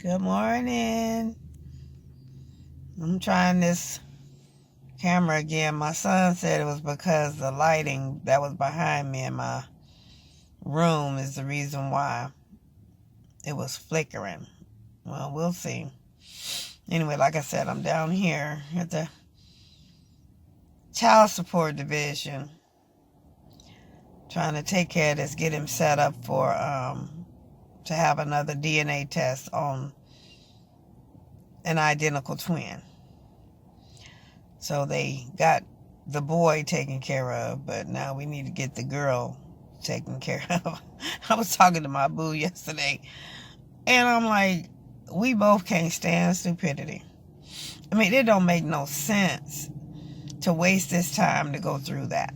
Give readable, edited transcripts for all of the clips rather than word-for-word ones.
Good morning. I'm trying this camera again. My son said it was because the lighting that was behind me in my room is the reason why it was flickering. Well, we'll see. Anyway, like I said, I'm down here at the child support division trying to take care of this, get him set up for to have another DNA test on an identical twin. So they got the boy taken care of, but now we need to get the girl taken care of. I was talking to my boo yesterday, and I'm like, we both can't stand stupidity. I mean, it don't make no sense to waste this time to go through that.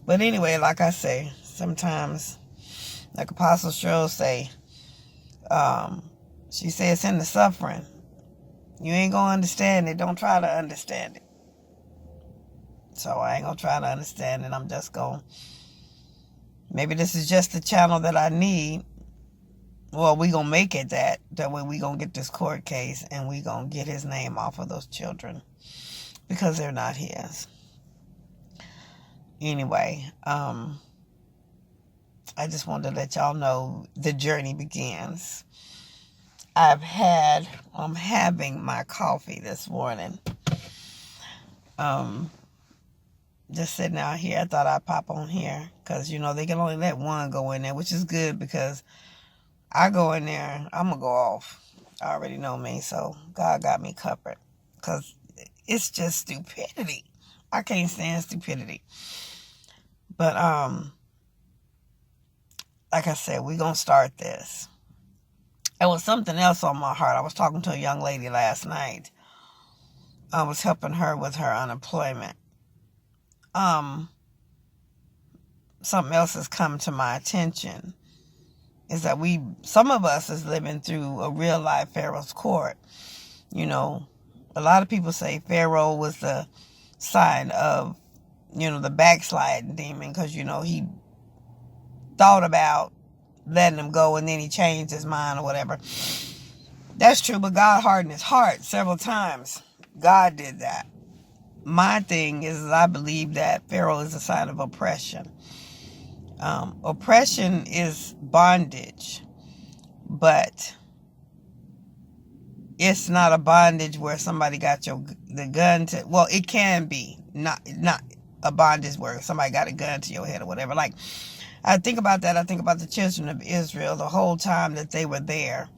But anyway, like I say, sometimes, like Apostle Cheryl say, she says it's in the suffering. You ain't gonna understand it. Don't try to understand it. So I ain't gonna try to understand it. I'm just gonna, maybe this is just the channel that I need. Well, we gonna make it that way we gonna get this court case and we gonna get his name off of those children because they're not his. Anyway, I just wanted to let y'all know the journey begins. I'm having my coffee this morning. Just sitting out here. I thought I'd pop on here because, they can only let one go in there, which is good because I go in there, I'm going to go off. I already know me, so God got me covered because it's just stupidity. I can't stand stupidity. But, like I said, we're going to start this. There was something else on my heart. I was talking to a young lady last night. I was helping her with her unemployment. Something else has come to my attention is that some of us is living through a real life Pharaoh's court. A lot of people say Pharaoh was the sign of, the backsliding demon because, he thought about letting him go and then he changed his mind or whatever. That's true, but God hardened his heart several times. God did that. My thing is I believe that Pharaoh is a sign of oppression. Oppression is bondage, but it's not a bondage where somebody got the gun to. Well, it can be not a bondage where somebody got a gun to your head or whatever. Like I think about that. I think about the children of Israel the whole time that they were there.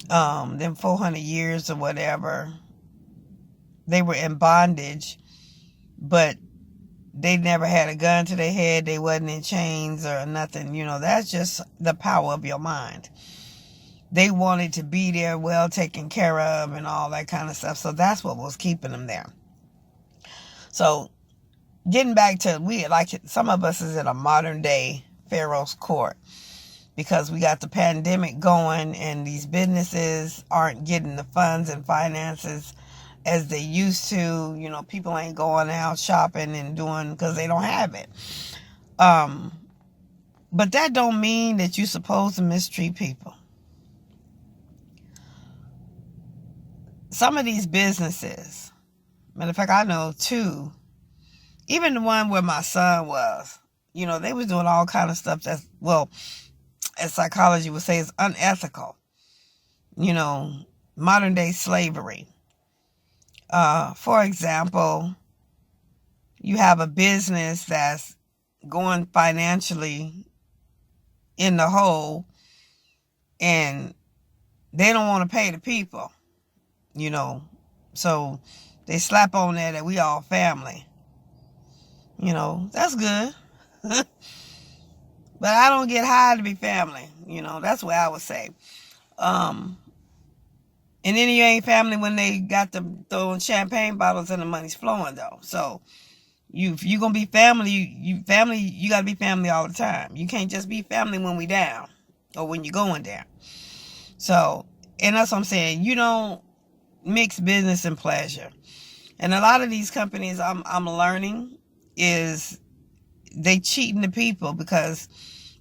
Them 400 years or whatever. They were in bondage, but they never had a gun to their head. They wasn't in chains or nothing. That's just the power of your mind. They wanted to be there, well taken care of and all that kind of stuff. So that's what was keeping them there. So getting back to, some of us is in a modern day Pharaoh's court because we got the pandemic going and these businesses aren't getting the funds and finances as they used to. People ain't going out shopping and doing because they don't have it. But that don't mean that you're supposed to mistreat people. Some of these businesses, matter of fact, I know two, even the one where my son was, they was doing all kind of stuff that's, well, as psychology would say, is unethical. Modern day slavery. For example, you have a business that's going financially in the hole and they don't want to pay the people, so they slap on there that we all family. That's good. But I don't get hired to be family. That's what I would say. And then you ain't family when they got them throwing champagne bottles and the money's flowing though. So if you gonna be family, you gotta be family all the time. You can't just be family when we down or when you're going down. So, and that's what I'm saying. You don't mix business and pleasure. And a lot of these companies I'm learning is they cheating the people because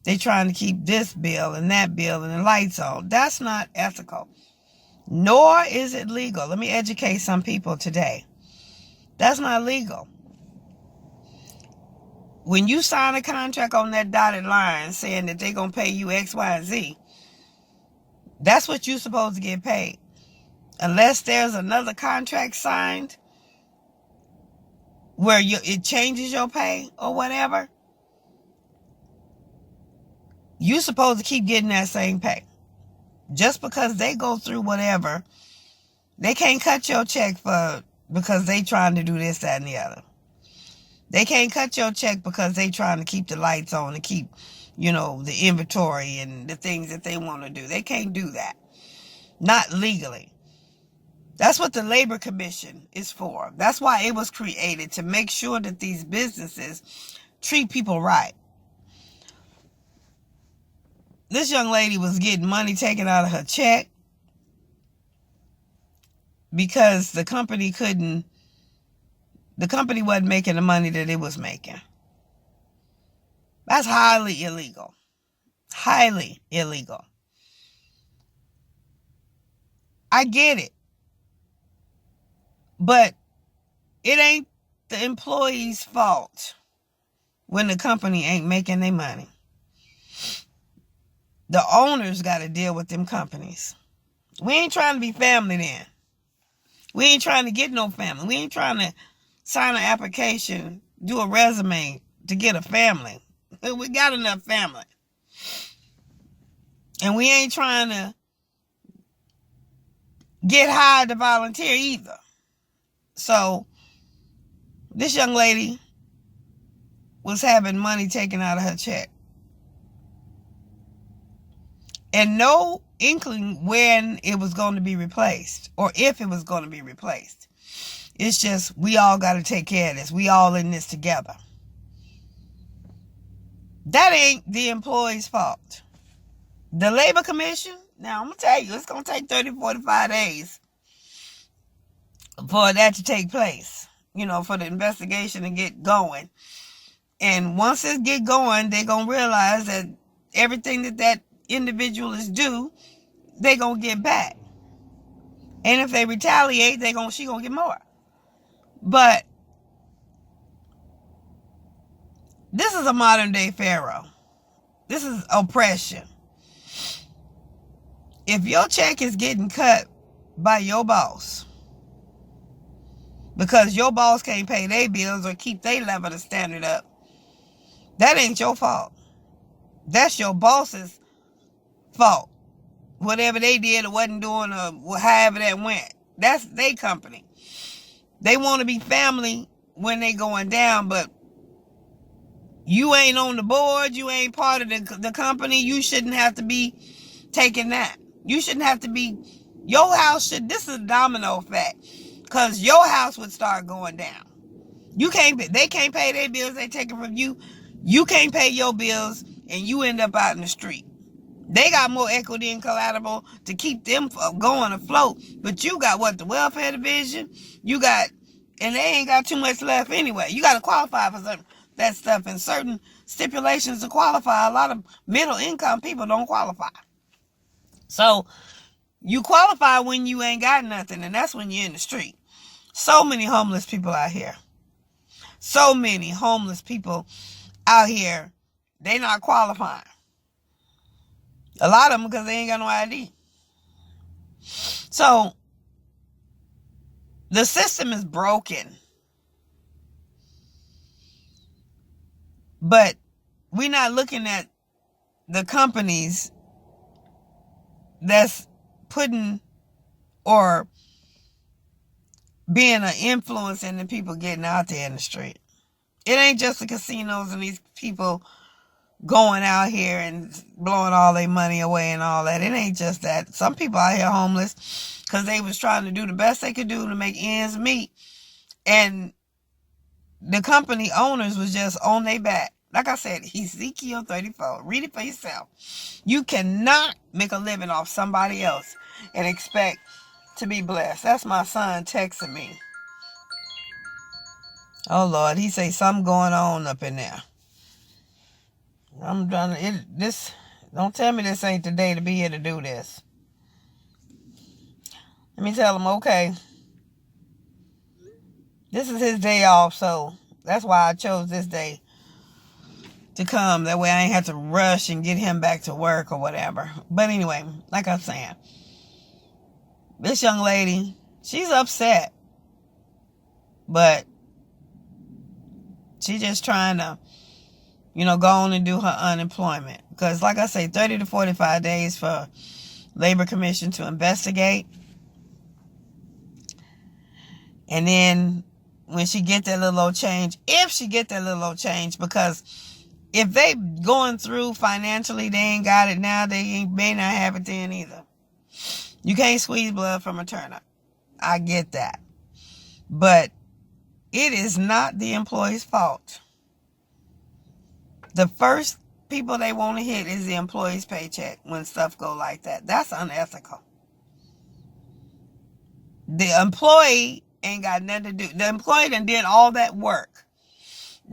they trying to keep this bill and that bill and the lights on. That's not ethical. Nor is it legal. Let me educate some people today. That's not legal. When you sign a contract on that dotted line saying that they're going to pay you X, Y, and Z, that's what you're supposed to get paid. Unless there's another contract signed where it changes your pay or whatever, you're supposed to keep getting that same pay. Just because they go through whatever, they can't cut your check because they trying to do this, that, and the other. They can't cut your check because they trying to keep the lights on and keep, the inventory and the things that they want to do. They can't do that. Not legally. That's what the Labor Commission is for. That's why it was created, to make sure that these businesses treat people right. This young lady was getting money taken out of her check because the company wasn't making the money that it was making. That's highly illegal. Highly illegal. I get it. But it ain't the employee's fault when the company ain't making their money. The owners got to deal with them companies. We ain't trying to be family then. We ain't trying to get no family. We ain't trying to sign an application, do a resume to get a family. We got enough family. And we ain't trying to get hired to volunteer either. So this young lady was having money taken out of her check. And no inkling when it was going to be replaced or if it was going to be replaced. It's just, we all got to take care of this. We all in this together. That ain't the employee's fault. The Labor Commission, now I'm going to tell you, it's going to take 30, 45 days for that to take place, for the investigation to get going. And once it get going, they're going to realize that everything that individual is due, they're going to get back. And if they retaliate, she going to get more. But this is a modern day Pharaoh. This is oppression. If your check is getting cut by your boss because your boss can't pay their bills or keep their level of standard up, that ain't your fault. That's your boss's fault. Whatever they did or wasn't doing or however that went, that's their company. They want to be family when they going down, but you ain't on the board. You ain't part of the company. You shouldn't have to be taking that. You shouldn't have to be. Your house should. This is a domino effect, because your house would start going down. They can't pay their bills. They take it from you. You can't pay your bills, and you end up out in the street. They got more equity and collateral to keep them going afloat. But you got the welfare division. And they ain't got too much left anyway. You got to qualify for that stuff, and certain stipulations to qualify. A lot of middle income people don't qualify. So you qualify when you ain't got nothing, and that's when you're in the street. So many homeless people out here. So many homeless people out here, they not qualifying. A lot of them because they ain't got no ID. So the system is broken. But we're not looking at the companies that's putting or being an influence in the people getting out there in the street. It ain't just the casinos and these people going out here and blowing all their money away and all that. It ain't just that. Some people out here homeless because they was trying to do the best they could do to make ends meet. And the company owners was just on their back. Like I said, Ezekiel 34. Read it for yourself. You cannot make a living off somebody else and expect to be blessed. That's my son texting me. Oh Lord, he say something going on up in there. I'm trying to. Don't tell me this ain't the day to be here to do this. Let me tell him, okay, this is his day off, so that's why I chose this day to come. That way I ain't have to rush and get him back to work or whatever. But anyway, like I was saying, this young lady, she's upset, but she's just trying to, go on and do her unemployment. Because like I say, 30 to 45 days for Labor Commission to investigate. And then when she get that little old change, if she get that little old change, because if they going through financially, they ain't got it now, they may not have it then either. You can't squeeze blood from a turnip. I get that. But it is not the employee's fault. The first people they want to hit is the employee's paycheck when stuff go like that. That's unethical. The employee ain't got nothing to do. The employee done did all that work.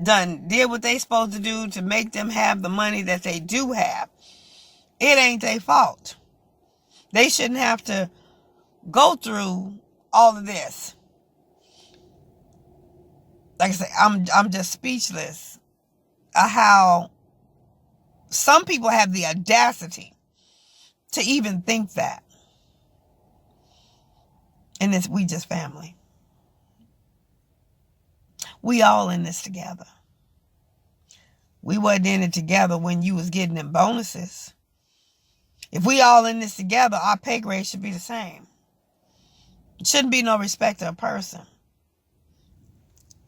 Did what they supposed to do to make them have the money that they do have. It ain't their fault. They shouldn't have to go through all of this. Like I say, I'm just speechless at how some people have the audacity to even think that. And we just family. We all in this together. We wasn't in it together when you was getting them bonuses. If we all in this together, our pay grade should be the same. It shouldn't be no respect to a person.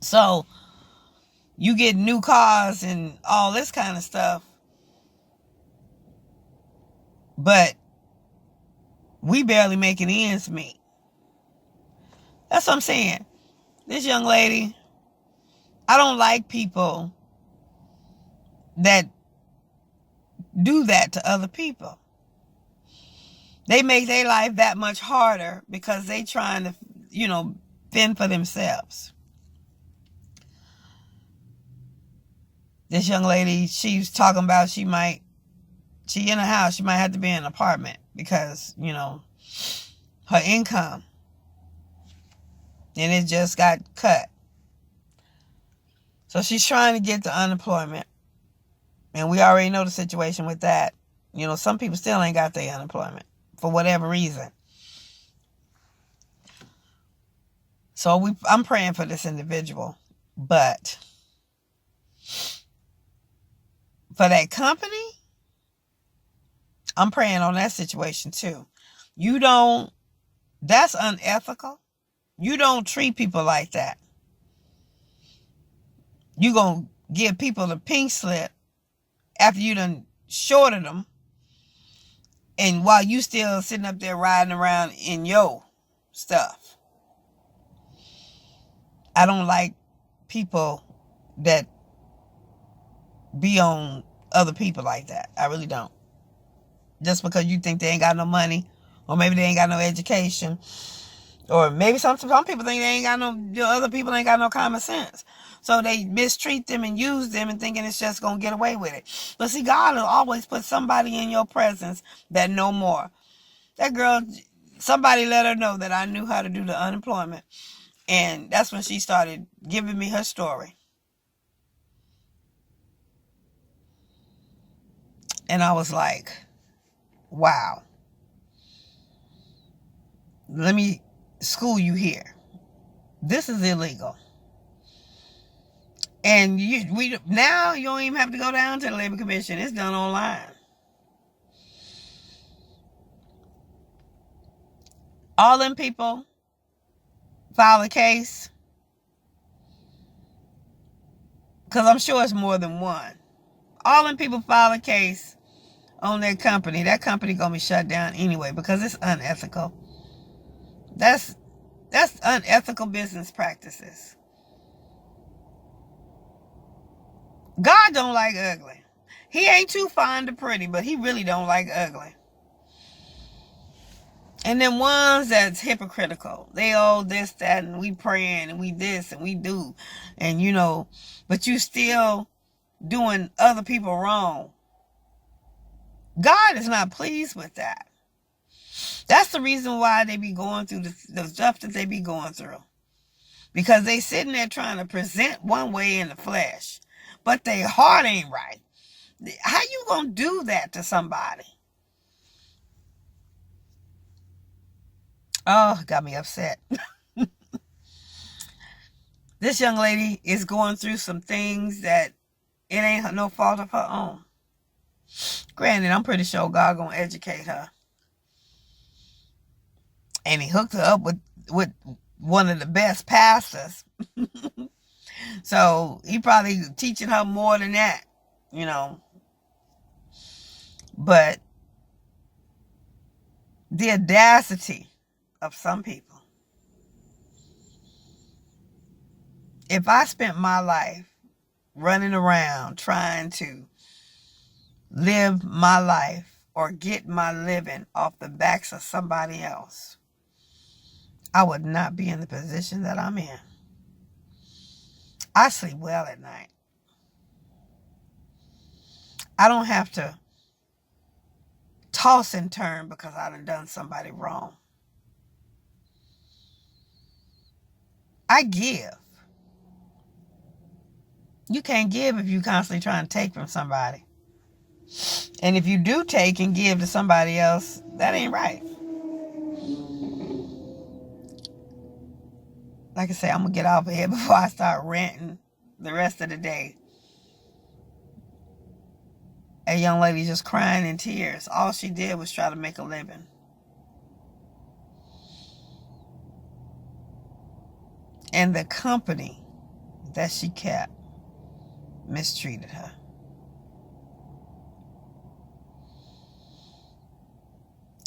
So, you get new cars and all this kind of stuff. But we barely making ends meet. That's what I'm saying. This young lady, I don't like people that do that to other people. They make their life that much harder because they trying to, fend for themselves. This young lady, she's talking about she in a house, she might have to be in an apartment because, her income. And it just got cut. So she's trying to get the unemployment. And we already know the situation with that. Some people still ain't got their unemployment for whatever reason. So I'm praying for this individual. But for that company, I'm praying on that situation too. That's unethical. You don't treat people like that. You gonna give people the pink slip after you done shorted them, and while you still sitting up there riding around in your stuff. I don't like people that be on other people like that. I really don't. Just because you think they ain't got no money, or maybe they ain't got no education, or maybe some people think they ain't got other people ain't got no common sense. So they mistreat them and use them and thinking it's just going to get away with it. But see, God will always put somebody in your presence that know more. That girl, somebody let her know that I knew how to do the unemployment. And that's when she started giving me her story. And I was like, wow. Let me school you here. This is illegal. And now you don't even have to go down to the Labor Commission. It's done online. All them people file a case. Because I'm sure it's more than one. All them people file a case on their company. That company going to be shut down anyway because it's unethical. That's unethical business practices. God don't like ugly. He ain't too fond of pretty, but he really don't like ugly. And then ones that's hypocritical. They all this, that, and we praying, and we this, and we do. And but you still doing other people wrong. God is not pleased with that. That's the reason why they be going through the stuff that they be going through. Because they sitting there trying to present one way in the flesh, but their heart ain't right. How you gonna do that to somebody? Oh, got me upset. This young lady is going through some things that it ain't no fault of her own. Granted, I'm pretty sure God gonna educate her. And he hooked her up with one of the best pastors. So he probably teaching her more than that, you know. But the audacity of some people. If I spent my life running around trying to live my life or get my living off the backs of somebody else, I would not be in the position that I'm in. I sleep well at night. I don't have to toss and turn because I done somebody wrong. I give. You can't give if you constantly trying to take from somebody. And if you do take and give to somebody else, that ain't right. Like I say, I'm going to get off of here before I start ranting the rest of the day. A young lady just crying in tears. All she did was try to make a living. And the company that she kept mistreated her.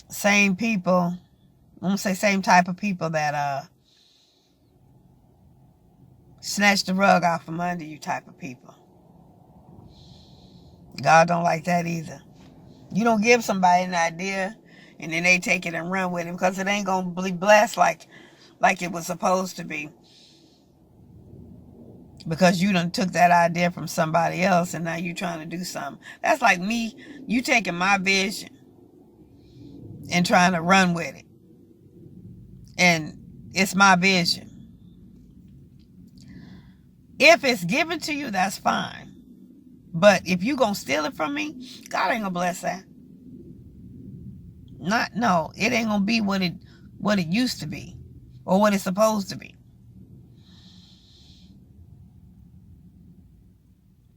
Same people, I'm going to say same type of people that snatch the rug out from under you type of people. God don't like that either. You don't give somebody an idea and then they take it and run with it because it ain't going to be blessed like it was supposed to be. Because you done took that idea from somebody else and now you trying to do something. That's like me, you taking my vision and trying to run with it. And it's my vision. If it's given to you, that's fine. But if you gonna steal it from me, God ain't gonna bless that. No, it ain't gonna be what it used to be or what it's supposed to be.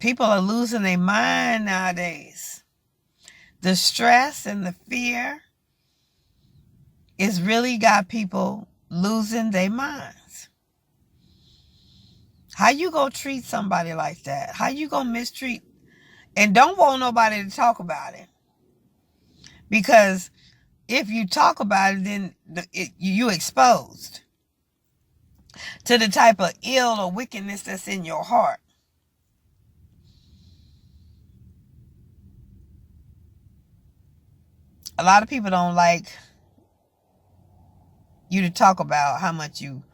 People are losing their mind nowadays. The stress and the fear is really got people losing their minds. How you gonna treat somebody like that? How you gonna mistreat and don't want nobody to talk about it? Because if you talk about it, then you exposed to the type of ill or wickedness that's in your heart. A lot of people don't like you to talk about how much you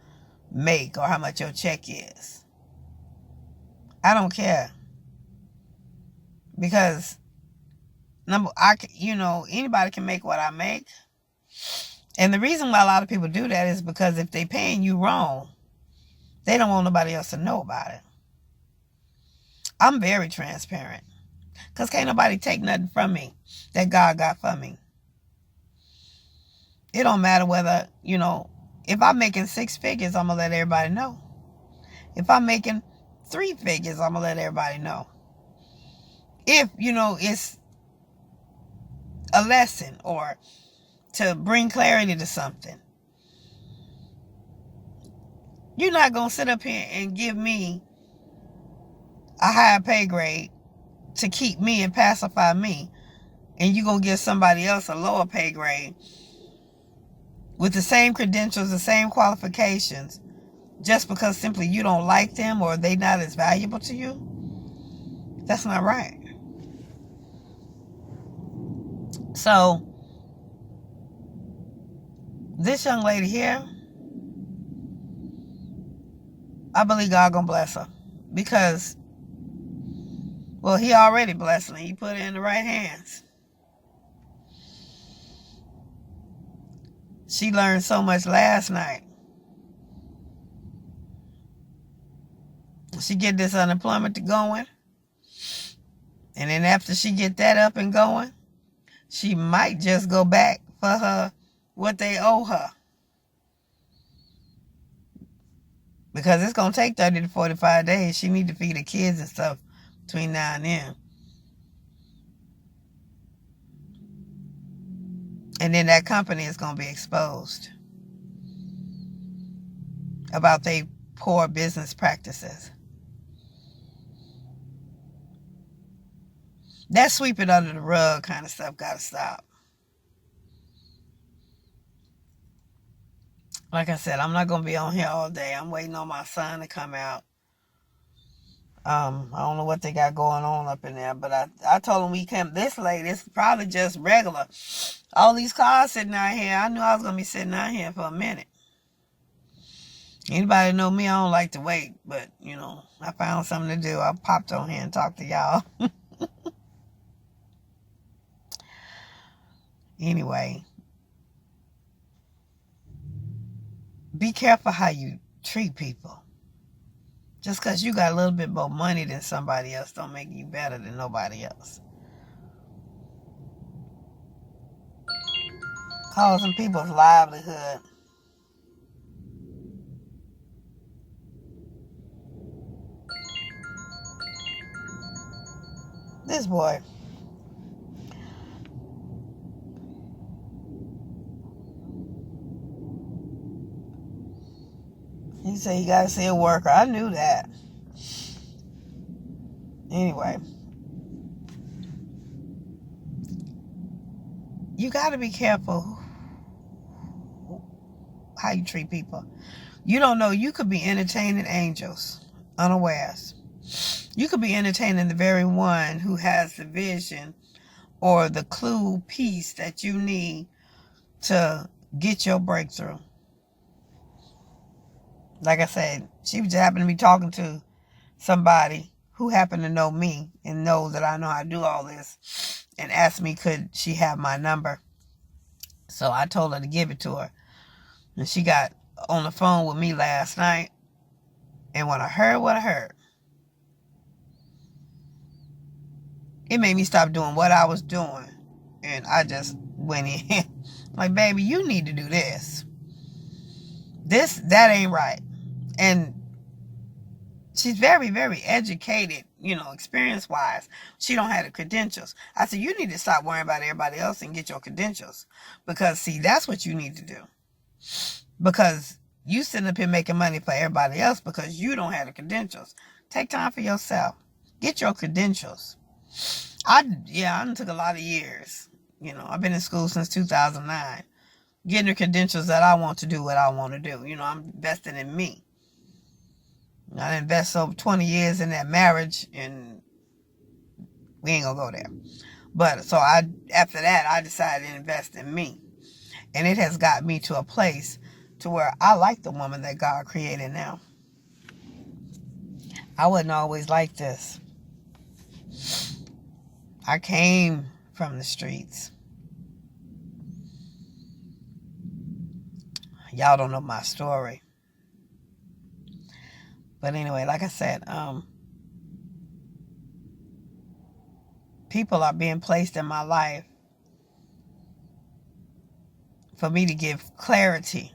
make or how much your check is. I don't care. Because anybody can make what I make. And the reason why a lot of people do that is because if they paying you wrong, they don't want nobody else to know about it. I'm very transparent. Because can't nobody take nothing from me that God got for me. It don't matter whether, if I'm making 6 figures, I'm going to let everybody know. If I'm making 3 figures, I'm going to let everybody know. If, it's a lesson or to bring clarity to something. You're not going to sit up here and give me a higher pay grade to keep me and pacify me. And you're going to give somebody else a lower pay grade with the same credentials, the same qualifications, just because simply you don't like them or they not as valuable to you. That's not right. So, this young lady here, I believe God gonna bless her. Because, well, he already blessed her. He put her in the right hands. She learned so much last night. She get this unemployment going, and then after she get that up and going, she might just go back for her what they owe her, because it's gonna take 30 to 45 days. She need to feed the kids and stuff between now and then, and then that company is gonna be exposed about their poor business practices. That sweep it under the rug kind of stuff gotta stop. Like I said, I'm not gonna be on here all day. I'm waiting on my son to come out. I don't know what they got going on up in there, but I told him we came this late. It's probably just regular. All these cars sitting out here. I knew I was gonna be sitting out here for a minute. Anybody know me? I don't like to wait, but I found something to do. I popped on here and talked to y'all. Anyway, be careful how you treat people. Just because you got a little bit more money than somebody else don't make you better than nobody else. Causing people's livelihood. This boy. He said you gotta see a worker. I knew that. Anyway. You gotta be careful how you treat people. You don't know. You could be entertaining angels unawares. You could be entertaining the very one who has the vision or the clue piece that you need to get your breakthrough. Like I said, she just happened to be talking to somebody who happened to know me and know that I know how to do all this, and asked me could she have my number. So I told her to give it to her. And she got on the phone with me last night, and when I heard what I heard, it made me stop doing what I was doing. And I just went in. Like, baby, you need to do this. That ain't right. And she's very, very educated, experience-wise. She don't have the credentials. I said, you need to stop worrying about everybody else and get your credentials. Because, see, that's what you need to do. Because you sitting up here making money for everybody else because you don't have the credentials. Take time for yourself. Get your credentials. I done took a lot of years. I've been in school since 2009. Getting the credentials that I want to do what I want to do. I'm investing in me. I invested over 20 years in that marriage, and we ain't gonna go there. But so after that, I decided to invest in me. And it has got me to a place to where I like the woman that God created now. I wasn't always like this. I came from the streets. Y'all don't know my story. But anyway, like I said, people are being placed in my life for me to give clarity,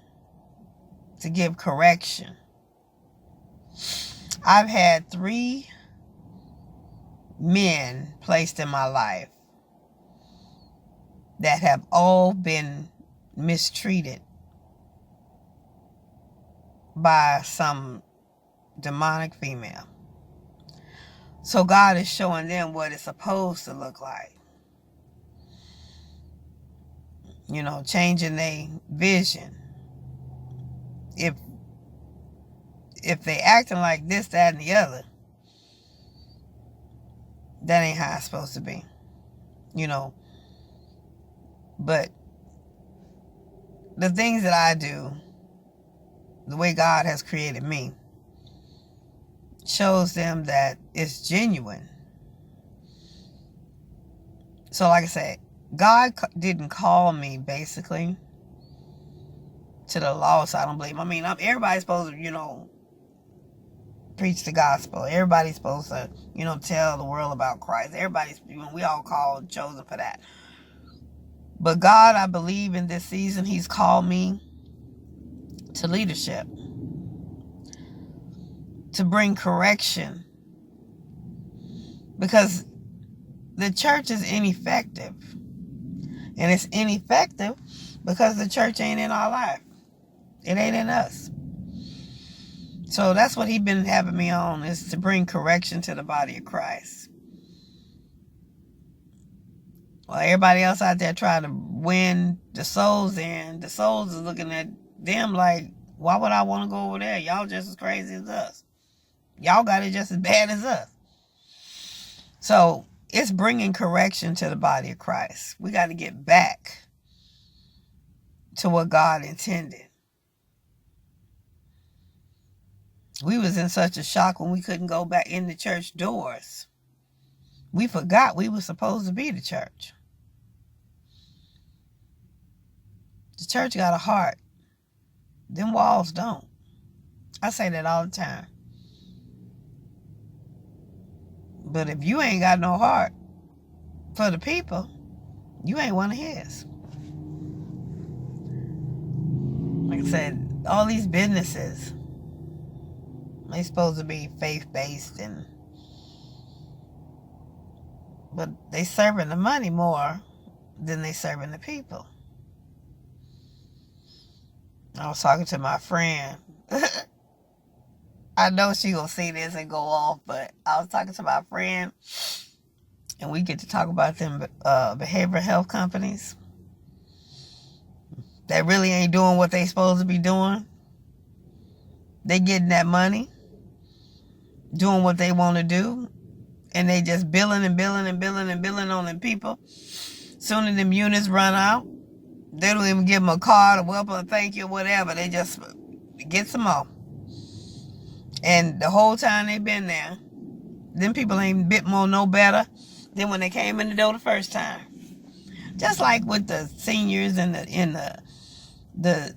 to give correction. I've had 3 men placed in my life that have all been mistreated by some demonic female. So God is showing them what it's supposed to look like. Changing their vision. If they acting like this, that, and the other, that ain't how it's supposed to be. But the things that I do, the way God has created me, shows them that it's genuine. So like I said, God didn't call me basically to the lost, I don't believe. I mean, everybody's supposed to, preach the gospel. Everybody's supposed to, tell the world about Christ. Everybody's, we all called, chosen for that. But God, I believe in this season, He's called me to leadership, to bring correction, because the church is ineffective. And it's ineffective because the church ain't in our life. It ain't in us. So that's what He's been having me on, is to bring correction to the body of Christ. While everybody else out there trying to win the souls in, the souls is looking at them like, why would I want to go over there? Y'all just as crazy as us. Y'all got it just as bad as us. So it's bringing correction to the body of Christ. We got to get back to what God intended. We was in such a shock when we couldn't go back in the church doors. We forgot we were supposed to be the church. The church got a heart. Them walls don't. I say that all the time. But if you ain't got no heart for the people, you ain't one of His. Like I said, all these businesses, they supposed to be faith-based, but they serving the money more than they serving the people. I was talking to my friend. I know she gonna see this and go off, but I was talking to my friend, and we get to talk about them behavioral health companies that really ain't doing what they supposed to be doing. They getting that money, doing what they want to do, and they just billing and billing and billing and billing on them people. Soon as them units run out, they don't even give them a card, a welcome, thank you, whatever. They just get some more. And the whole time they've been there, them people ain't a bit more no better than when they came in the door the first time. Just like with the seniors and the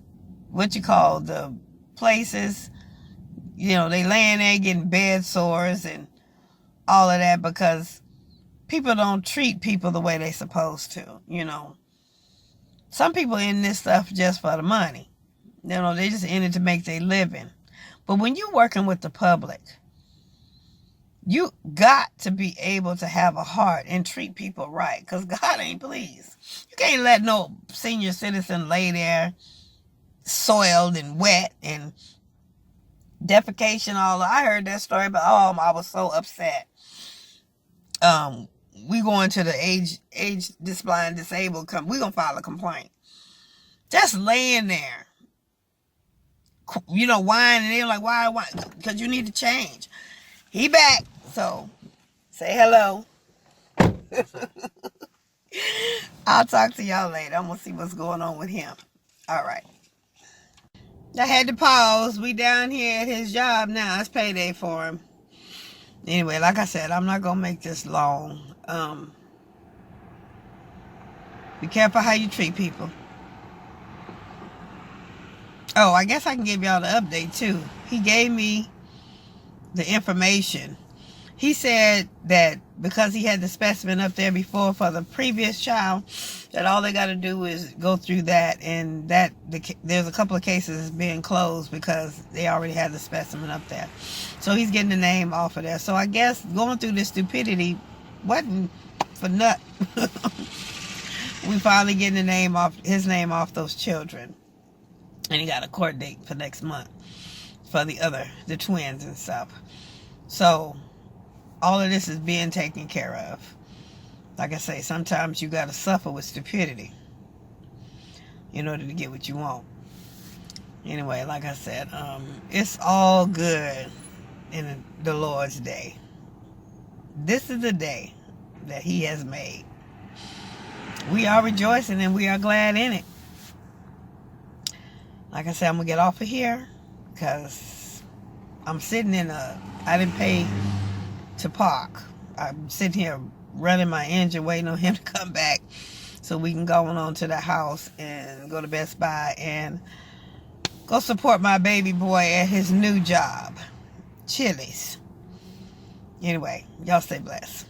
what you call the places, they laying there getting bed sores and all of that because people don't treat people the way they supposed to. Some people in this stuff just for the money. They just in it to make their living. But when you're working with the public, you got to be able to have a heart and treat people right, because God ain't pleased. You can't let no senior citizen lay there soiled and wet and defecation all. I heard that story, but I was so upset. We going to the age blind disabled we gonna file a complaint. Just laying there, whining, and they're like, why? Because you need to change. He back, so say hello. I'll talk to y'all later. I'm gonna see what's going on with him. All right. I had to pause. We down here at his job now. It's payday for him. Anyway, like I said, I'm not gonna make this long. Be careful how you treat people. Oh, I guess I can give y'all the update too. He gave me the information. He said that because he had the specimen up there before for the previous child, that all they got to do is go through that, and that there's a couple of cases being closed because they already had the specimen up there. So he's getting the name off of there. So I guess going through this stupidity wasn't for nut. We finally getting his name off those children. And he got a court date for next month for the twins and stuff. So all of this is being taken care of. Like I say, sometimes you got to suffer with stupidity in order to get what you want. Anyway, like I said, it's all good in the Lord's day. This is the day that He has made. We are rejoicing and we are glad in it. Like I said, I'm going to get off of here because I'm sitting I didn't pay to park. I'm sitting here running my engine, waiting on him to come back so we can go on to the house and go to Best Buy and Go support my baby boy at his new job, Chili's. Anyway, y'all stay blessed.